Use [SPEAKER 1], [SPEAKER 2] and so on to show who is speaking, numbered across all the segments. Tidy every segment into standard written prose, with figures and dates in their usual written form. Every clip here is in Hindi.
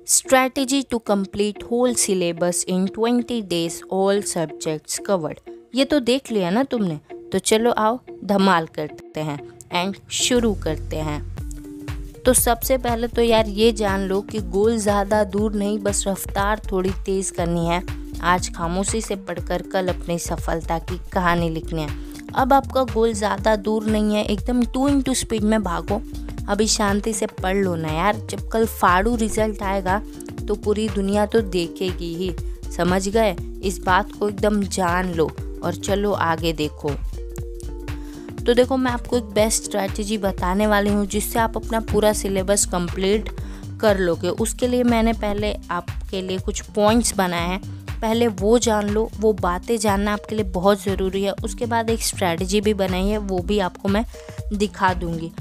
[SPEAKER 1] Strategy to complete whole syllabus in 20 days, all subjects covered. ये तो देख लिया ना तुमने, तो चलो आओ धमाल करते हैं एंड शुरू करते हैं। तो सबसे पहले तो यार ये जान लो कि गोल ज़्यादा दूर नहीं, बस रफ्तार थोड़ी तेज़ करनी है। आज खामोशी से पढ़कर कल अपनी सफलता की कहानी लिखनी है। अब आपका गोल ज़्यादा दूर नहीं है, एकदम 2 into स्पीड में भागो। अभी शांति से पढ़ लो ना यार, जब कल फाड़ू रिजल्ट आएगा तो पूरी दुनिया तो देखेगी ही। समझ गए? इस बात को एकदम जान लो और चलो आगे देखो। तो देखो, मैं आपको एक बेस्ट स्ट्रैटेजी बताने वाली हूँ जिससे आप अपना पूरा सिलेबस कंप्लीट कर लोगे। उसके लिए मैंने पहले आपके लिए कुछ पॉइंट्स बनाए हैं, पहले वो जान लो। वो बातें जानना आपके लिए बहुत ज़रूरी है। उसके बाद एक स्ट्रैटेजी भी बनाई है, वो भी आपको मैं दिखा दूँगी।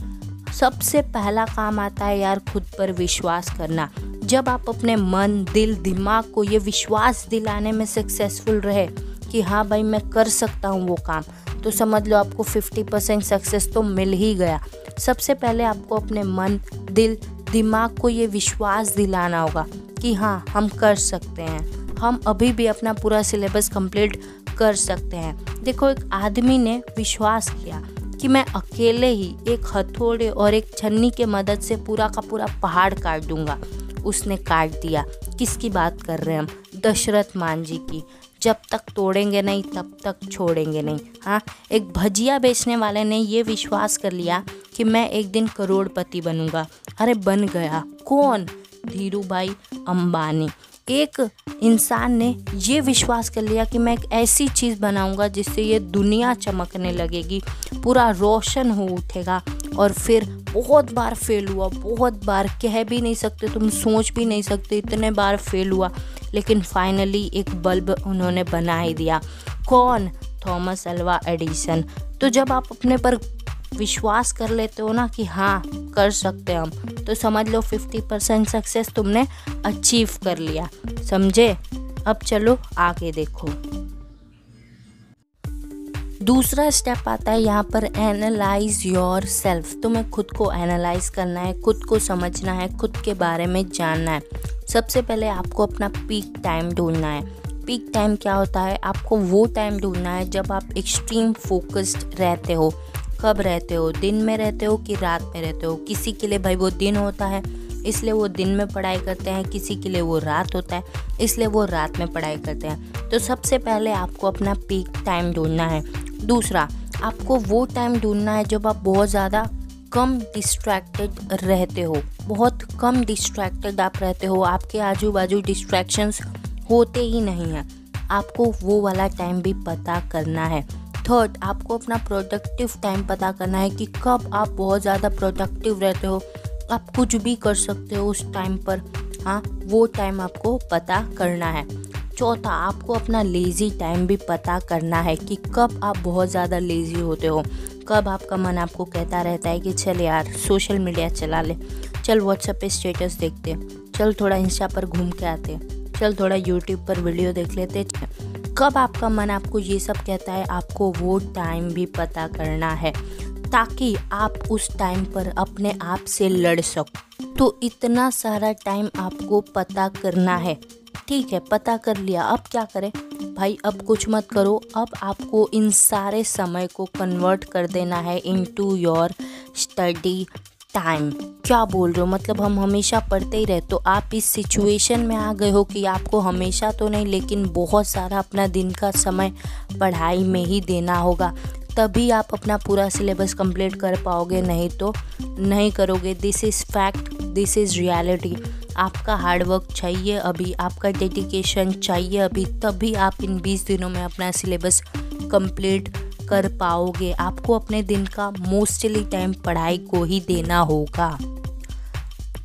[SPEAKER 1] सबसे पहला काम आता है यार खुद पर विश्वास करना। जब आप अपने मन, दिल, दिमाग को ये विश्वास दिलाने में सक्सेसफुल रहे कि हाँ भाई मैं कर सकता हूँ वो काम, तो समझ लो आपको 50% सक्सेस तो मिल ही गया। सबसे पहले आपको अपने मन, दिल, दिमाग को ये विश्वास दिलाना होगा कि हाँ हम कर सकते हैं, हम अभी भी अपना पूरा सिलेबस कंप्लीट कर सकते हैं। देखो, एक आदमी ने विश्वास किया कि मैं अकेले ही एक हथौड़े और एक छन्नी के मदद से पूरा का पूरा पहाड़ काट दूंगा। उसने काट दिया। किसकी बात कर रहे हैं हम? दशरथ मान जी की। जब तक तोड़ेंगे नहीं तब तक छोड़ेंगे नहीं। हाँ, एक भजिया बेचने वाले ने ये विश्वास कर लिया कि मैं एक दिन करोड़पति बनूंगा। अरे बन गया। कौन? धीरू भाई अंबानी। एक इंसान ने ये विश्वास कर लिया कि मैं एक ऐसी चीज़ बनाऊंगा जिससे ये दुनिया चमकने लगेगी, पूरा रोशन हो उठेगा। और फिर बहुत बार फेल हुआ, बहुत बार, कह भी नहीं सकते, तुम सोच भी नहीं सकते इतने बार फेल हुआ, लेकिन फाइनली एक बल्ब उन्होंने बना ही दिया। कौन? Thomas Alva Edison. तो जब आप अपने पर विश्वास कर लेते हो ना कि हाँ कर सकते हम, तो समझ लो 50% सक्सेस तुमने अचीव कर लिया। समझे? अब चलो आगे देखो। दूसरा स्टेप आता है यहाँ पर एनालाइज योर सेल्फ। तुम्हें खुद को एनालाइज करना है, खुद को समझना है, खुद के बारे में जानना है। सबसे पहले आपको अपना पीक टाइम ढूंढना है। पीक टाइम क्या होता है? आपको वो टाइम ढूंढना है जब आप एक्सट्रीम फोकस्ड रहते हो। कब रहते हो? दिन में रहते हो कि रात में रहते हो? किसी के लिए भाई वो दिन होता है इसलिए वो दिन में पढ़ाई करते हैं, किसी के लिए वो रात होता है इसलिए वो रात में पढ़ाई करते हैं। तो सबसे पहले आपको अपना पीक टाइम ढूंढना है। दूसरा, आपको वो टाइम ढूंढना है जब आप बहुत ज़्यादा कम डिस्ट्रैक्टेड रहते हो। बहुत कम डिस्ट्रैक्टेड आप रहते हो, आपके आजू बाजू डिस्ट्रैक्शंस होते ही नहीं हैं। आपको वो वाला टाइम भी पता करना है। थर्ड, आपको अपना प्रोडक्टिव टाइम पता करना है कि कब आप बहुत ज़्यादा प्रोडक्टिव रहते हो, आप कुछ भी कर सकते हो उस टाइम पर। हाँ, वो टाइम आपको पता करना है। चौथा, आपको अपना लेज़ी टाइम भी पता करना है कि कब आप बहुत ज़्यादा लेज़ी होते हो, कब आपका मन आपको कहता रहता है कि चल यार सोशल मीडिया चला ले, चल व्हाट्सएप पे स्टेटस देखते, चल थोड़ा इंस्टा पर घूम के आते, चल थोड़ा यूट्यूब पर वीडियो देख लेते। कब आपका मन आपको ये सब कहता है, आपको वो टाइम भी पता करना है ताकि आप उस टाइम पर अपने आप से लड़ सको। तो इतना सारा टाइम आपको पता करना है। ठीक है, पता कर लिया, अब क्या करें भाई? अब कुछ मत करो। अब आपको इन सारे समय को कन्वर्ट कर देना है इनटू योर स्टडी टाइम। क्या बोल रहे हो? मतलब हम हमेशा पढ़ते ही रहे? तो आप इस सिचुएशन में आ गए हो कि आपको हमेशा तो नहीं लेकिन बहुत सारा अपना दिन का समय पढ़ाई में ही देना होगा, तभी आप अपना पूरा सिलेबस कंप्लीट कर पाओगे, नहीं तो नहीं करोगे। This is fact, this is reality. आपका हार्डवर्क चाहिए अभी, आपका डेडिकेशन चाहिए अभी, तभी आप इन 20 दिनों में अपना सिलेबस कंप्लीट कर पाओगे। आपको अपने दिन का मोस्टली टाइम पढ़ाई को ही देना होगा।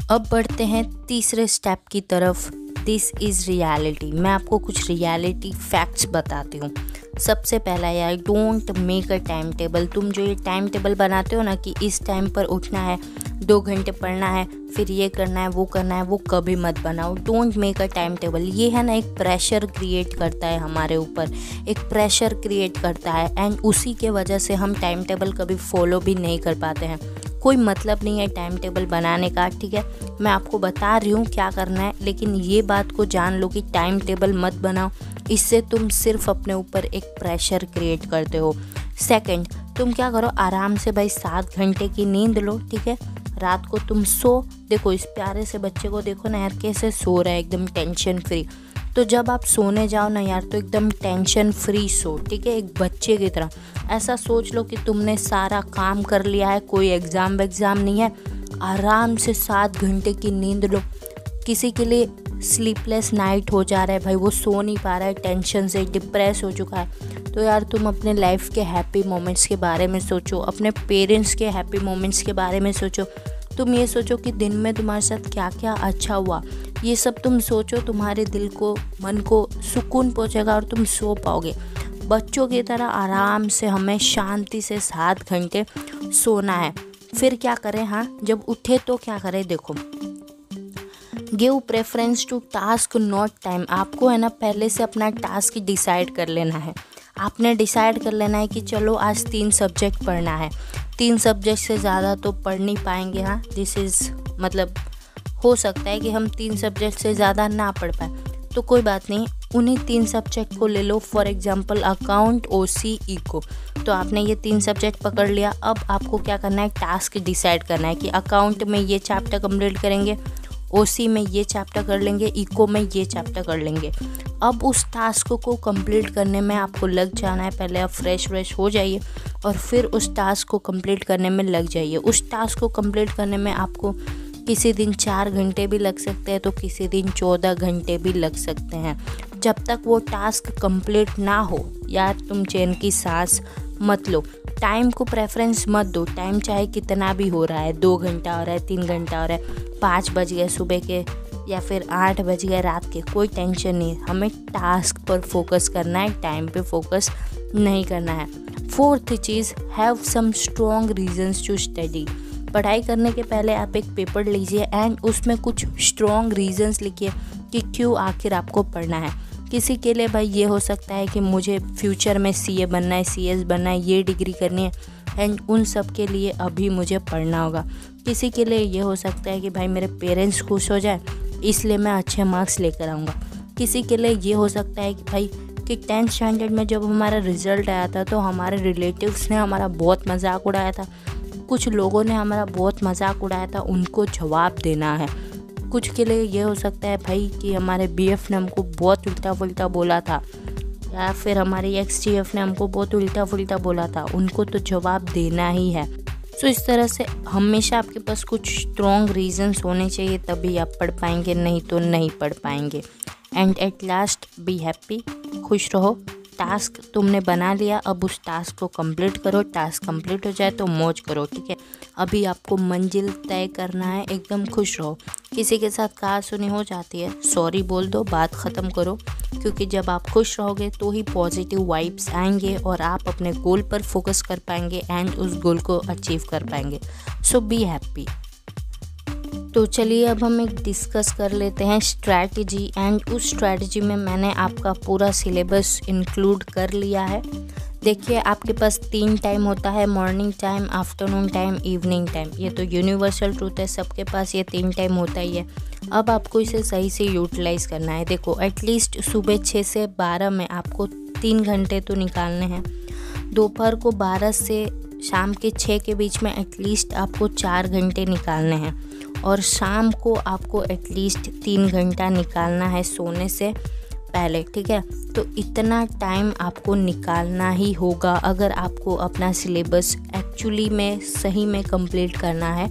[SPEAKER 1] अब बढ़ते हैं तीसरे स्टेप की तरफ। This is reality. मैं आपको कुछ रियलिटी फैक्ट्स बताती हूँ। सबसे पहला यार, don't make a time table. तुम जो ये टाइम टेबल बनाते हो ना कि इस टाइम पर उठना है, 2 घंटे पढ़ना है, फिर ये करना है, वो करना है, वो कभी मत बनाओ। Don't make a time table. ये है ना एक प्रेशर क्रिएट करता है हमारे ऊपर, एक प्रेशर क्रिएट करता है एंड उसी के वजह से हम टाइम टेबल कभी फॉलो भी नहीं कर पाते हैं। कोई मतलब नहीं है टाइम टेबल बनाने का, ठीक है। मैं आपको बता रही हूँ क्या करना है, लेकिन ये बात को जान लो कि टाइम टेबल मत बनाओ, इससे तुम सिर्फ अपने ऊपर एक प्रेशर क्रिएट करते हो। सेकंड, तुम क्या करो, आराम से भाई 7 घंटे की नींद लो, ठीक है। रात को तुम सो, देखो इस प्यारे से बच्चे को देखो ना यार कैसे सो रहा है एकदम टेंशन फ्री। तो जब आप सोने जाओ ना यार तो एकदम टेंशन फ्री सो, ठीक है, एक बच्चे की तरह। ऐसा सोच लो कि तुमने सारा काम कर लिया है, कोई एग्ज़ाम नहीं है, आराम से 7 घंटे की नींद लो। किसी के लिए स्लीपलेस नाइट हो जा रहा है भाई, वो सो नहीं पा रहा है, टेंशन से डिप्रेस हो चुका है, तो यार तुम अपने लाइफ के हैप्पी मोमेंट्स के बारे में सोचो, अपने पेरेंट्स के हैप्पी मोमेंट्स के बारे में सोचो। तुम ये सोचो कि दिन में तुम्हारे साथ क्या क्या अच्छा हुआ, ये सब तुम सोचो, तुम्हारे दिल को, मन को सुकून पहुंचेगा और तुम सो पाओगे। बच्चों की तरह आराम से हमें शांति से 7 घंटे सोना है। फिर क्या करें, हाँ जब उठे तो क्या करें, देखो give preference to task not time. आपको है ना पहले से अपना टास्क डिसाइड कर लेना है। आपने डिसाइड कर लेना है कि चलो आज 3 सब्जेक्ट पढ़ना है, 3 सब्जेक्ट से ज़्यादा तो पढ़ नहीं पाएंगे, हाँ दिस इज़ मतलब हो सकता है कि हम 3 सब्जेक्ट से ज़्यादा ना पढ़ पाए, तो कोई बात नहीं, उन्हीं 3 सब्जेक्ट को ले लो। For example account, OC, eco. तो आपने ये 3 सब्जेक्ट पकड़ लिया। अब आपको क्या करना है, टास्क डिसाइड करना है कि अकाउंट में ये चैप्टर कंप्लीट करेंगे, ओसी में ये चैप्टर कर लेंगे, इको में ये चैप्टर कर लेंगे। अब उस टास्क को कंप्लीट करने में आपको लग जाना है, पहले आप फ्रेश हो जाइए और फिर उस टास्क को कंप्लीट करने में लग जाइए। उस टास्क को कंप्लीट करने में आपको किसी दिन 4 घंटे भी लग सकते हैं, तो किसी दिन 14 घंटे भी लग सकते हैं। जब तक वो टास्क कंप्लीट ना हो यार तुम चैन की सांस मत लो। टाइम को प्रेफरेंस मत दो, टाइम चाहे कितना भी हो रहा है, 2 घंटा हो रहा है, 3 घंटा हो रहा है, 5 बज गए सुबह के या फिर 8 बज गए रात के, कोई टेंशन नहीं। हमें टास्क पर फोकस करना है, टाइम पे फोकस नहीं करना है। 4th चीज़, have some strong reasons to study. पढ़ाई करने के पहले आप एक पेपर लीजिए एंड उसमें कुछ स्ट्रॉन्ग रीजंस लिखिए कि क्यों आखिर आपको पढ़ना है। किसी के लिए भाई ये हो सकता है कि मुझे फ्यूचर में सीए बनना है, सीएस बनना है, ये डिग्री करनी है एंड उन सब के लिए अभी मुझे पढ़ना होगा। किसी के लिए ये हो सकता है कि भाई मेरे पेरेंट्स खुश हो जाए इसलिए मैं अच्छे मार्क्स लेकर आऊँगा। किसी के लिए ये हो सकता है कि भाई कि 10th स्टैंडर्ड में जब हमारा रिज़ल्ट आया था तो हमारे रिलेटिव्स ने हमारा बहुत मजाक उड़ाया था, कुछ लोगों ने हमारा बहुत मजाक उड़ाया था, उनको जवाब देना है। कुछ के लिए ये हो सकता है भाई कि हमारे बीएफ ने हमको बहुत उल्टा पुल्टा बोला था, या फिर हमारी एक्स-जीएफ ने हमको बहुत उल्टा पुल्टा बोला था, उनको तो जवाब देना ही है। सो इस तरह से हमेशा आपके पास कुछ स्ट्रॉन्ग रीजंस होने चाहिए, तभी आप पढ़ पाएंगे, नहीं तो नहीं पढ़ पाएंगे। And at last be happy, खुश रहो। टास्क तुमने बना लिया, अब उस टास्क को कंप्लीट करो। टास्क कंप्लीट हो जाए तो मौज करो, ठीक है। अभी आपको मंजिल तय करना है, एकदम खुश रहो। किसी के साथ कहा सुनी हो जाती है, सॉरी बोल दो, बात ख़त्म करो, क्योंकि जब आप खुश रहोगे तो ही पॉजिटिव वाइब्स आएंगे और आप अपने गोल पर फोकस कर पाएंगे एंड उस गोल को अचीव कर पाएंगे। सो बी हैप्पी। तो चलिए अब हम एक डिस्कस कर लेते हैं स्ट्रैटेजी, एंड उस स्ट्रैटेजी में मैंने आपका पूरा सिलेबस इंक्लूड कर लिया है। देखिए आपके पास 3 टाइम होता है, morning time, afternoon time, evening time. ये तो यूनिवर्सल ट्रूथ है, सबके पास ये 3 टाइम होता ही है। अब आपको इसे सही से यूटिलाइज़ करना है। देखो एटलीस्ट सुबह 6 से 12 में आपको 3 घंटे तो निकालने हैं। दोपहर को 12 से शाम के 6 के बीच में एटलीस्ट आपको 4 घंटे निकालने हैं, और शाम को आपको एटलीस्ट 3 घंटा निकालना है सोने से पहले, ठीक है। तो इतना टाइम आपको निकालना ही होगा अगर आपको अपना सिलेबस एक्चुअली में सही में कंप्लीट करना है।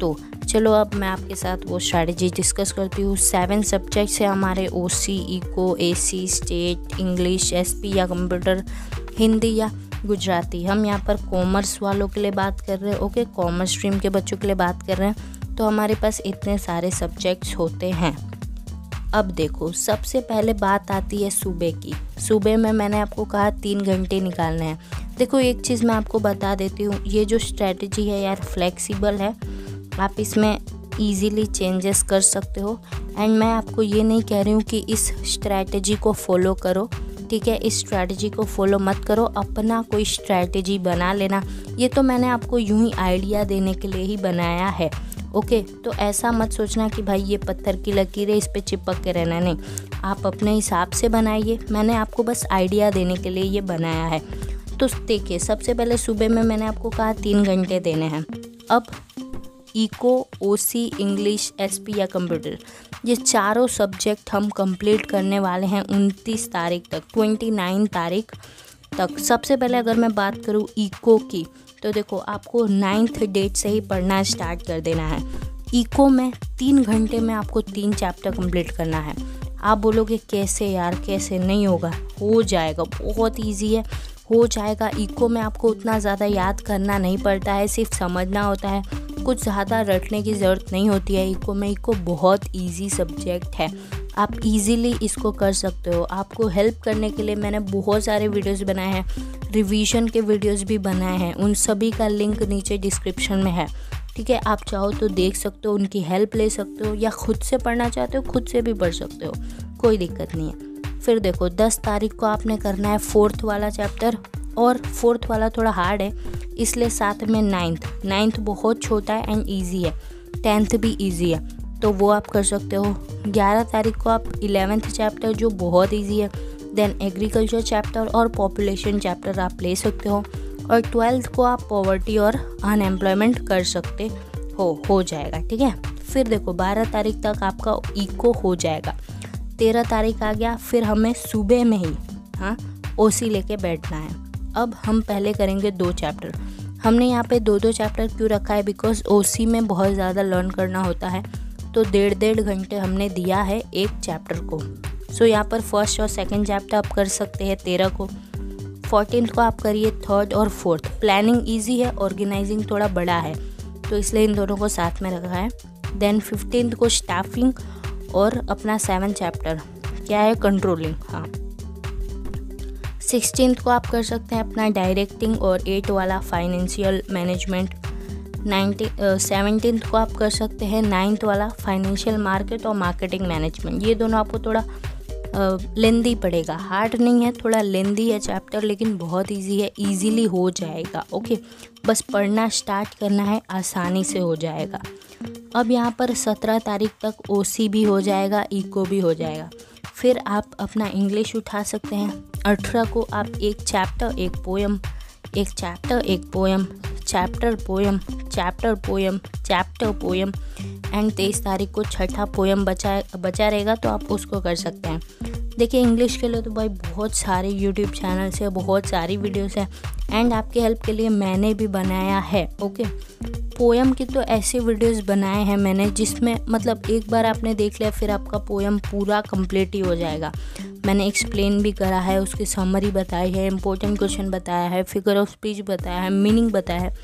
[SPEAKER 1] तो चलो अब मैं आपके साथ वो स्ट्रैटेजी डिस्कस करती हूँ। 7 सब्जेक्ट्स हैं हमारे, OC, eco, AC, state, English, SP या कंप्यूटर, हिंदी या गुजराती। हम यहाँ पर कॉमर्स वालों के लिए बात कर रहे हैं, ओके, कॉमर्स स्ट्रीम के बच्चों के लिए बात कर रहे हैं। तो हमारे पास इतने सारे सब्जेक्ट्स होते हैं। अब देखो सबसे पहले बात आती है सुबह की। सुबह में मैंने आपको कहा 3 घंटे निकालने हैं। देखो एक चीज़ मैं आपको बता देती हूँ, ये जो स्ट्रैटेजी है यार फ्लेक्सिबल है, आप इसमें इजीली चेंजेस कर सकते हो। एंड मैं आपको ये नहीं कह रही हूँ कि इस स्ट्रैटेजी को फॉलो करो, ठीक है। इस स्ट्रैटेजी को फॉलो मत करो, अपना कोई स्ट्रैटेजी बना लेना। ये तो मैंने आपको यूं ही आइडिया देने के लिए ही बनाया है, ओके। तो ऐसा मत सोचना कि भाई ये पत्थर की लकीर है, इस पे चिपक के रहना, नहीं। आप अपने हिसाब से बनाइए, मैंने आपको बस आइडिया देने के लिए ये बनाया है। तो देखिए, सबसे पहले सुबह में मैंने आपको कहा 3 घंटे देने हैं। अब इको, ओसी, इंग्लिश, एसपी या कंप्यूटर, ये चारों सब्जेक्ट हम कंप्लीट करने वाले हैं 29 तारीख तक, 29 तारीख तक। सबसे पहले अगर मैं बात करूँ इको की, तो देखो आपको 9th डेट से ही पढ़ना स्टार्ट कर देना है। इको में 3 घंटे में आपको 3 चैप्टर कंप्लीट करना है। आप बोलोगे कैसे यार, कैसे? नहीं होगा, हो जाएगा, बहुत इजी है, हो जाएगा। इको में आपको उतना ज़्यादा याद करना नहीं पड़ता है, सिर्फ समझना होता है, कुछ ज़्यादा रटने की ज़रूरत नहीं होती है इको में। इको बहुत इजी सब्जेक्ट है, आप इजीली इसको कर सकते हो। आपको हेल्प करने के लिए मैंने बहुत सारे वीडियोस बनाए हैं, रिवीजन के वीडियोस भी बनाए हैं, उन सभी का लिंक नीचे डिस्क्रिप्शन में है, ठीक है। आप चाहो तो देख सकते हो, उनकी हेल्प ले सकते हो, या खुद से पढ़ना चाहते हो खुद से भी पढ़ सकते हो, कोई दिक्कत नहीं है। फिर देखो 10 तारीख को आपने करना है 4th वाला चैप्टर, और 4th वाला थोड़ा हार्ड है, इसलिए साथ में 9th बहुत छोटा है एंड ईजी है, 10th भी ईजी है, तो वो आप कर सकते हो। 11 तारीख को आप 11th चैप्टर जो बहुत ईजी है, देन एग्रीकल्चर चैप्टर और पॉपुलेशन चैप्टर आप ले सकते हो, और 12th को आप पॉवर्टी और अनएम्प्लॉयमेंट कर सकते हो जाएगा, ठीक है। फिर देखो 12 तारीख तक आपका इको हो जाएगा। 13 तारीख आ गया, फिर हमें सुबह में ही ओसी लेके बैठना है। अब हम पहले करेंगे 2 चैप्टर। हमने यहाँ पे 2 चैप्टर क्यों रखा है, बिकॉज ओसी में बहुत ज़्यादा लर्न करना होता है, तो 1.5 घंटे हमने दिया है एक चैप्टर को। सो यहाँ पर 1st और 2nd चैप्टर आप कर सकते हैं 13 को। 14th को आप करिए 3rd और 4th। प्लानिंग ईजी है, ऑर्गेनाइजिंग थोड़ा बड़ा है, तो इसलिए इन दोनों को साथ में रखा है। देन 15th को स्टाफिंग और अपना 7th चैप्टर क्या है, कंट्रोलिंग, हाँ। 16th को आप कर सकते हैं अपना डायरेक्टिंग और 8 वाला फाइनेंशियल मैनेजमेंट। 17th को आप कर सकते हैं 9th वाला फाइनेंशियल मार्केट और मार्केटिंग मैनेजमेंट। ये दोनों आपको थोड़ा लेंदी पड़ेगा, हार्ड नहीं है, थोड़ा लेंदी है चैप्टर, लेकिन बहुत इजी है, इजीली हो जाएगा, ओके। बस पढ़ना स्टार्ट करना है, आसानी से हो जाएगा। अब यहाँ पर 17 तारीख तक ओसी भी हो जाएगा, इको भी हो जाएगा। फिर आप अपना इंग्लिश उठा सकते हैं। 18 को आप एक चैप्टर एक पोएम, एक चैप्टर एक poem, chapter poem, chapter poem, chapter poem, and 23 तारीख को छठा पोएम बचा रहेगा, तो आप उसको कर सकते हैं। देखिए इंग्लिश के लिए तो भाई बहुत सारे यूट्यूब चैनल्स है, बहुत सारी वीडियोस है, एंड आपके हेल्प के लिए मैंने भी बनाया है, ओके। पोएम की तो ऐसे वीडियोस बनाए हैं मैंने जिसमें मतलब एक बार आपने देख लिया फिर आपका पोएम पूरा कंप्लीट ही हो जाएगा। मैंने एक्सप्लेन भी करा है, उसकी समरी बताई है, इंपॉर्टेंट क्वेश्चन बताया है, फिगर ऑफ स्पीच बताया है, मीनिंग बताया है,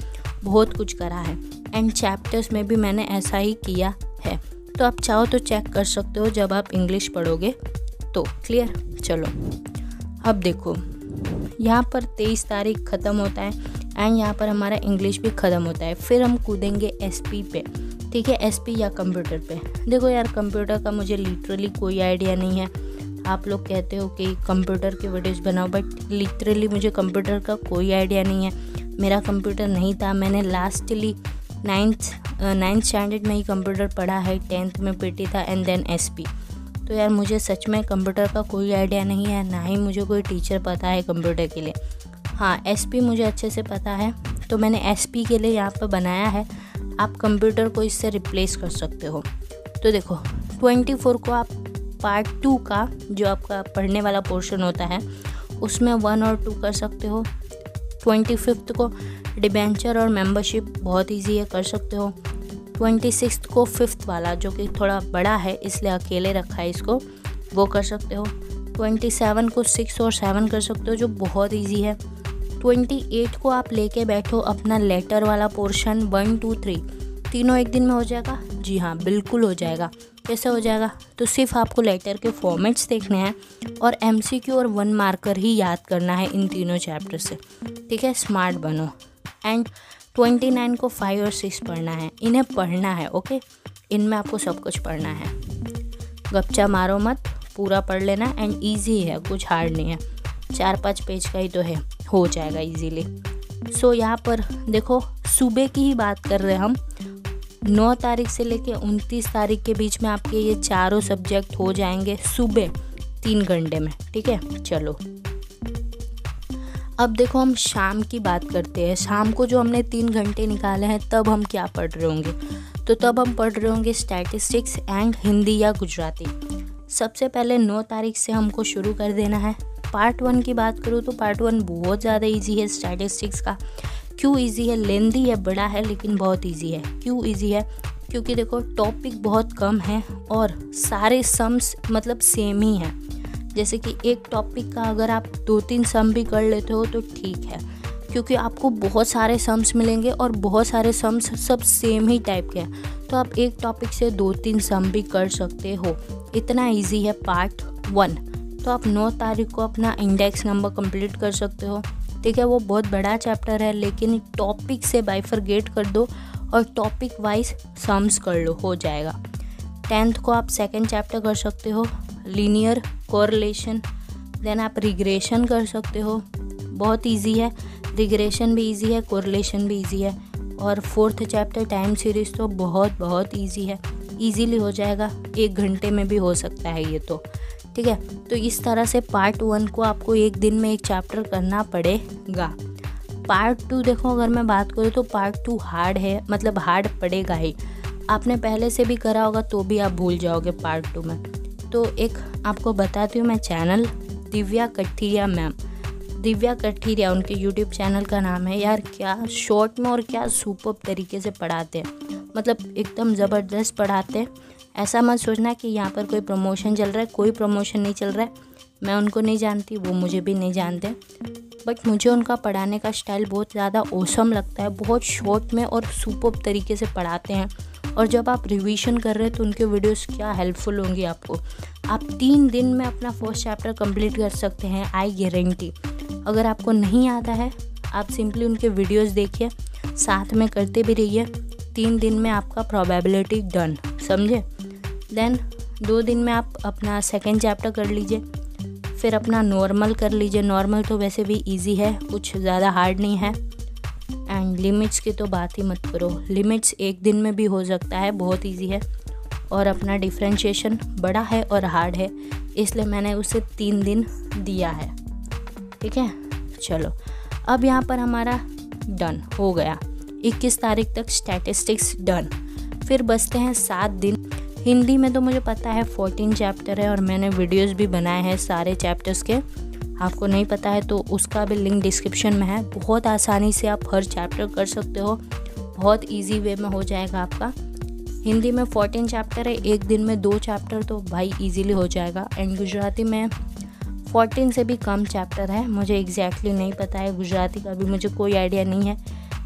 [SPEAKER 1] बहुत कुछ करा है। एंड चैप्टर्स में भी मैंने ऐसा ही किया है, तो आप चाहो तो चेक कर सकते हो जब आप इंग्लिश पढ़ोगे तो। क्लियर? चलो अब देखो यहाँ पर 23 तारीख ख़त्म होता है एंड यहाँ पर हमारा इंग्लिश भी ख़त्म होता है। फिर हम कूदेंगे एसपी पे, ठीक है, एसपी या कंप्यूटर पे। देखो यार कंप्यूटर का मुझे लिटरली कोई आइडिया नहीं है। आप लोग कहते हो कि कंप्यूटर के वीडियोस बनाओ, बट लिटरली मुझे कंप्यूटर का कोई आइडिया नहीं है। मेरा कंप्यूटर नहीं था, मैंने लास्टली 9th स्टैंडर्ड में ही कंप्यूटर पढ़ा है, 10th में पीटी था एंड देन एसपी। तो यार मुझे सच में कंप्यूटर का कोई आइडिया नहीं है, ना ही मुझे कोई टीचर पता है कंप्यूटर के लिए। हाँ, एसपी मुझे अच्छे से पता है, तो मैंने एसपी के लिए यहाँ पर बनाया है। आप कंप्यूटर को इससे रिप्लेस कर सकते हो। तो देखो 24 को आप पार्ट 2 का जो आपका पढ़ने वाला पोर्शन होता है उसमें 1 और 2 कर सकते हो। 25 को डिबेंचर और मेंबरशिप बहुत इजी है, कर सकते हो। 26 को 5th वाला जो कि थोड़ा बड़ा है इसलिए अकेले रखा है इसको, वो कर सकते हो। 27 को 6 और 7 कर सकते हो जो बहुत इजी है। 28 को आप लेके बैठो अपना लेटर वाला पोर्शन 1, 2, 3 तीनों एक दिन में हो जाएगा। जी हाँ, बिल्कुल हो जाएगा। कैसे हो जाएगा? तो सिर्फ आपको लेटर के फॉर्मेट्स देखने हैं और एमसीक्यू और 1 मार्कर ही याद करना है इन तीनों चैप्टर से, ठीक है। स्मार्ट बनो। एंड 29 को 5 और 6 पढ़ना है, इन्हें पढ़ना है, ओके। इनमें आपको सब कुछ पढ़ना है, गपचा मारो मत, पूरा पढ़ लेना। एंड ईजी है, कुछ हार्ड नहीं है। 4-5 पेज का ही तो है, हो जाएगा इजीली। सो यहाँ पर देखो सुबह की ही बात कर रहे हैं हम। 9 तारीख से लेके 29 तारीख के बीच में आपके ये चारों सब्जेक्ट हो जाएंगे सुबह 3 घंटे में, ठीक है। चलो अब देखो हम शाम की बात करते हैं। शाम को जो हमने 3 घंटे निकाले हैं तब हम क्या पढ़ रहे होंगे, तो तब हम पढ़ रहे होंगे स्टैटिस्टिक्स एंड हिंदी या गुजराती। सबसे पहले 9 तारीख से हमको शुरू कर देना है। पार्ट 1 की बात करूँ तो पार्ट 1 बहुत ज़्यादा इजी है स्टैटिस्टिक्स का। क्यों इजी है? लेंदी है, बड़ा है, लेकिन बहुत इजी है। क्यों इजी है? क्योंकि देखो टॉपिक बहुत कम है और सारे सम्स मतलब सेम ही हैं। जैसे कि एक टॉपिक का अगर आप 2-3 सम भी कर लेते हो तो ठीक है, क्योंकि आपको बहुत सारे सम्स मिलेंगे और बहुत सारे सम्स सब सेम ही टाइप के हैं, तो आप एक टॉपिक से 2-3 सम भी कर सकते हो। इतना इजी है पार्ट 1। तो आप 9 तारीख को अपना इंडेक्स नंबर कंप्लीट कर सकते हो, ठीक है। वो बहुत बड़ा चैप्टर है, लेकिन टॉपिक से बाइफरगेट कर दो और टॉपिक वाइज सम्स कर लो, हो जाएगा। 10th को आप सेकंड चैप्टर कर सकते हो, लीनियर कोरिलेशन। देन आप रिग्रेशन कर सकते हो, बहुत इजी है। रिग्रेशन भी इजी है, कोरिलेशन भी इजी है। और 4th चैप्टर टाइम सीरीज तो बहुत इजी है, इजीली हो जाएगा, 1 घंटे में भी हो सकता है ये तो, ठीक है। तो इस तरह से पार्ट 1 को आपको एक दिन में एक चैप्टर करना पड़ेगा। पार्ट 2 देखो अगर मैं बात करूँ तो पार्ट 2 हार्ड है, मतलब हार्ड पड़ेगा ही। आपने पहले से भी करा होगा तो भी आप भूल जाओगे पार्ट 2 में। तो एक आपको बताती हूँ मैं चैनल, दिव्या कठिया मैम, दिव्या कठिया उनके यूट्यूब चैनल का नाम है। यार क्या शॉर्ट में और क्या सुपर तरीके से पढ़ाते हैं, मतलब एकदम ज़बरदस्त पढ़ाते हैं। ऐसा मत सोचना कि यहाँ पर कोई प्रमोशन चल रहा है, कोई प्रमोशन नहीं चल रहा है। मैं उनको नहीं जानती, वो मुझे भी नहीं जानते, बट मुझे उनका पढ़ाने का स्टाइल बहुत ज़्यादा औसम लगता है। बहुत शॉर्ट में और सुपर तरीके से पढ़ाते हैं, और जब आप रिवीजन कर रहे हैं तो उनके वीडियोस क्या हेल्पफुल होंगी आपको। आप 3 दिन में अपना फर्स्ट चैप्टर कंप्लीट कर सकते हैं, आई गारंटी। अगर आपको नहीं आता है आप सिंपली उनके वीडियोस देखिए, साथ में करते भी रहिए। 3 दिन में आपका प्रोबेबिलिटी डन, समझे। देन 2 दिन में आप अपना सेकंड चैप्टर कर लीजिए, फिर अपना नॉर्मल कर लीजिए। नॉर्मल तो वैसे भी इजी है, कुछ ज़्यादा हार्ड नहीं है। एंड लिमिट्स की तो बात ही मत करो, लिमिट्स 1 दिन में भी हो सकता है, बहुत इजी है। और अपना डिफ्रेंशिएशन बड़ा है और हार्ड है, इसलिए मैंने उसे 3 दिन दिया है, ठीक है। चलो अब यहाँ पर हमारा डन हो गया, 21 तारीख तक स्टैटिस्टिक्स डन। फिर बचते हैं 7 दिन। हिंदी में तो मुझे पता है 14 चैप्टर है और मैंने वीडियोस भी बनाए हैं सारे चैप्टर्स के। आपको नहीं पता है तो उसका भी लिंक डिस्क्रिप्शन में है। बहुत आसानी से आप हर चैप्टर कर सकते हो, बहुत इजी वे में हो जाएगा आपका। हिंदी में 14 चैप्टर है, एक दिन में 2 चैप्टर तो भाई इजीली हो जाएगा। एंड गुजराती में 14 से भी कम चैप्टर है, मुझे एग्जैक्टली नहीं पता है, गुजराती का भी मुझे कोई आइडिया नहीं है,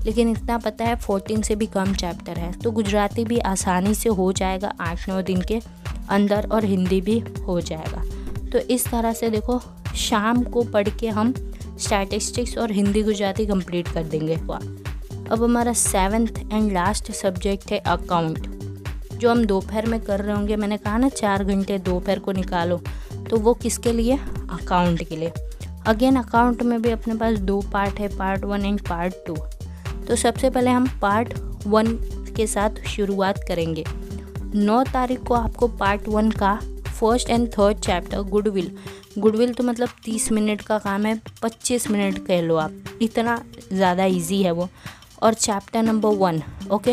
[SPEAKER 1] लेकिन इतना पता है 14 से भी कम चैप्टर है। तो गुजराती भी आसानी से हो जाएगा 8-9 दिन के अंदर, और हिंदी भी हो जाएगा। तो इस तरह से देखो शाम को पढ़ के हम स्टैटिस्टिक्स और हिंदी गुजराती कंप्लीट कर देंगे। अब हमारा 7th एंड लास्ट सब्जेक्ट है अकाउंट, जो हम दोपहर में कर रहे होंगे। मैंने कहा ना 4 घंटे दोपहर को निकालो, तो वो किसके लिए? अकाउंट के लिए। अगेन अकाउंट में भी अपने पास 2 पार्ट है, पार्ट 1 एंड पार्ट 2। तो सबसे पहले हम पार्ट 1 के साथ शुरुआत करेंगे। 9 तारीख को आपको पार्ट 1 का first and third chapter goodwill तो मतलब 30 मिनट का काम है, 25 मिनट कह लो आप, इतना ज़्यादा इजी है वो। और चैप्टर नंबर 1 ओके,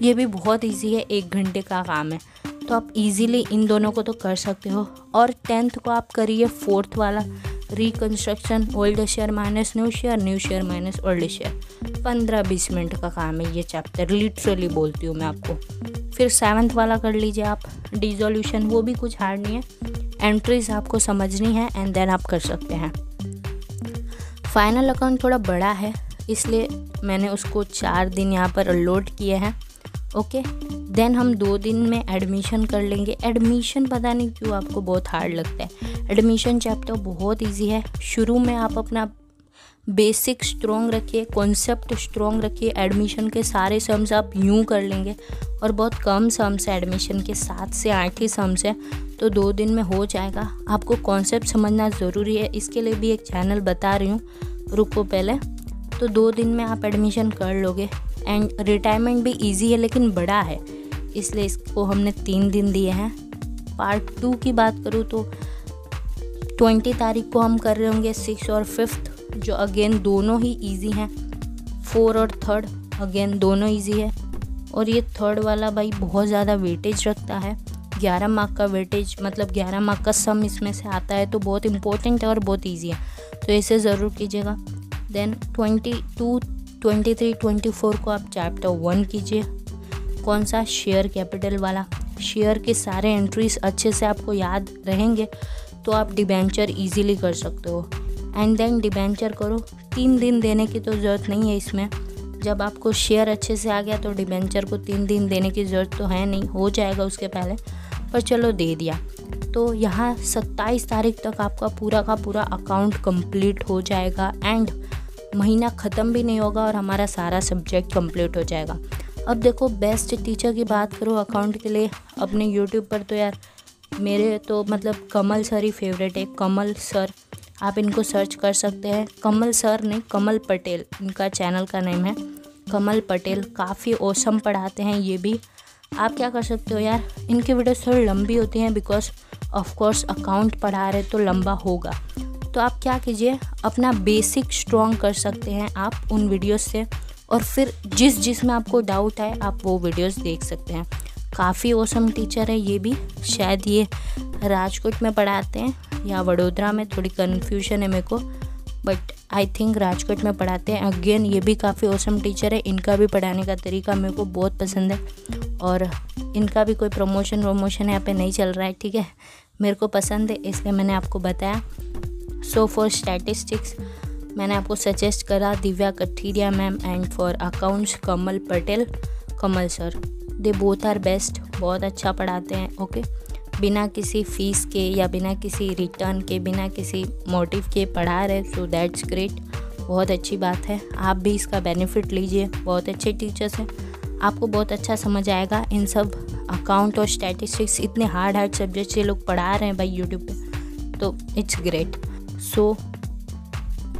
[SPEAKER 1] ये भी बहुत इजी है, 1 घंटे का काम है, तो आप इजीली इन दोनों को तो कर सकते हो। और 10th को आप करिए 4th वाला reconstruction, old share minus new share minus old share. 15-20 minute का काम है ये चैप्टर, लिटरली बोलती हूँ मैं आपको। फिर 7th वाला कर लीजिए आप डिसोल्यूशन, वो भी कुछ हार्ड नहीं है, एंट्रीज आपको समझनी है एंड देन आप कर सकते हैं। फाइनल अकाउंट थोड़ा बड़ा है, इसलिए मैंने उसको 4 दिन यहाँ पर अपलोड किए हैं, ओके। देन हम 2 दिन में एडमिशन कर लेंगे। एडमिशन पता नहीं क्यों आपको बहुत हार्ड लगता है, एडमिशन चैप्टर बहुत इजी है। शुरू में आप अपना बेसिक स्ट्रॉन्ग रखिए, कॉन्सेप्ट स्ट्रॉन्ग रखिए। एडमिशन के सारे सम्स आप यूँ कर लेंगे, और बहुत कम सम्स है एडमिशन के, 7 से 8 ही सम्स है, तो 2 दिन में हो जाएगा। आपको कॉन्सेप्ट समझना ज़रूरी है, इसके लिए भी एक चैनल बता रही हूँ, रुको पहले। तो 2 दिन में आप एडमिशन कर लोगे। एंड रिटायरमेंट भी इजी है लेकिन बड़ा है, इसलिए इसको हमने 3 दिन दिए हैं। पार्ट 2 की बात करूँ तो 20 तारीख को हम कर रहे होंगे 6 और 5th, जो अगेन दोनों ही इजी हैं। 4 और 3rd अगेन दोनों इजी है। और ये 3rd वाला भाई बहुत ज़्यादा वेटेज रखता है, 11 मार्क का वेटेज, मतलब 11 मार्क का सम इसमें से आता है, तो बहुत इंपॉर्टेंट है और बहुत ईजी है, तो इसे ज़रूर कीजिएगा। देन 22, 23, 24 को आप चैप्टर 1 कीजिए। कौन सा? शेयर कैपिटल वाला। शेयर के सारे एंट्रीज अच्छे से आपको याद रहेंगे तो आप डिबेंचर इजीली कर सकते हो। एंड देन डिबेंचर करो। 3 दिन देने की तो ज़रूरत नहीं है इसमें, जब आपको शेयर अच्छे से आ गया तो डिबेंचर को 3 दिन देने की ज़रूरत तो है नहीं, हो जाएगा उसके पहले, पर चलो दे दिया। तो यहाँ 27 तारीख तक आपका पूरा का पूरा अकाउंट कंप्लीट हो जाएगा, एंड महीना ख़त्म भी नहीं होगा और हमारा सारा सब्जेक्ट कंप्लीट हो जाएगा। अब देखो, बेस्ट टीचर की बात करो अकाउंट के लिए अपने यूट्यूब पर, तो यार मेरे तो मतलब कमल सर ही फेवरेट है। कमल सर, आप इनको सर्च कर सकते हैं। कमल सर नहीं, कमल पटेल इनका चैनल का नेम है, कमल पटेल। काफ़ी औसम पढ़ाते हैं ये भी। आप क्या कर सकते हो यार, इनकी वीडियोस थोड़ी लंबी होती हैं बिकॉज ऑफ कोर्स अकाउंट पढ़ा रहे तो लंबा होगा। तो आप क्या कीजिए, अपना बेसिक स्ट्रॉन्ग कर सकते हैं आप उन वीडियोस से, और फिर जिस में आपको डाउट आए आप वो वीडियोस देख सकते हैं। काफ़ी औसम टीचर है ये भी। शायद ये राजकोट में पढ़ाते हैं या वडोदरा में, थोड़ी कन्फ्यूजन है मेरे को, बट आई थिंक राजकोट में पढ़ाते हैं। अगेन ये भी काफ़ी औसम टीचर है, इनका भी पढ़ाने का तरीका मेरे को बहुत पसंद है, और इनका भी कोई प्रमोशन यहाँ पे नहीं चल रहा है, ठीक है। मेरे को पसंद है इसलिए मैंने आपको बताया। सो फॉर स्टैटिस्टिक्स मैंने आपको सजेस्ट करा Divya Kathiriya ma'am, and for accounts Kamal Patel, Kamal sir. They both are best, बहुत अच्छा पढ़ाते हैं। ओके, बिना किसी फ़ीस के या बिना किसी रिटर्न के, बिना किसी मोटिव के पढ़ा रहे, सो दैट्स ग्रेट, बहुत अच्छी बात है। आप भी इसका बेनिफिट लीजिए, बहुत अच्छे टीचर्स हैं, आपको बहुत अच्छा समझ आएगा। इन सब अकाउंट और स्टैटिस्टिक्स इतने हार्ड सब्जेक्ट्स ये लोग पढ़ा रहे हैं भाई यूट्यूब पे, तो it's great. So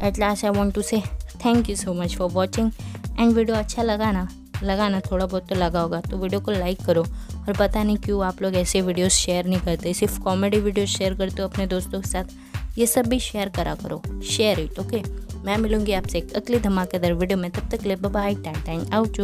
[SPEAKER 1] at last I want to say thank you so much for watching. And video अच्छा लगा ना थोड़ा बहुत तो लगा होगा, तो वीडियो को लाइक करो। और पता नहीं क्यों आप लोग ऐसे वीडियोस शेयर नहीं करते, सिर्फ कॉमेडी वीडियोस शेयर करते हो अपने दोस्तों के साथ। ये सब भी शेयर करा करो, शेयर इट। ओके, मैं मिलूंगी आपसे एक अगली धमाकेदार वीडियो में, तब तक ले bye bye, tata and out.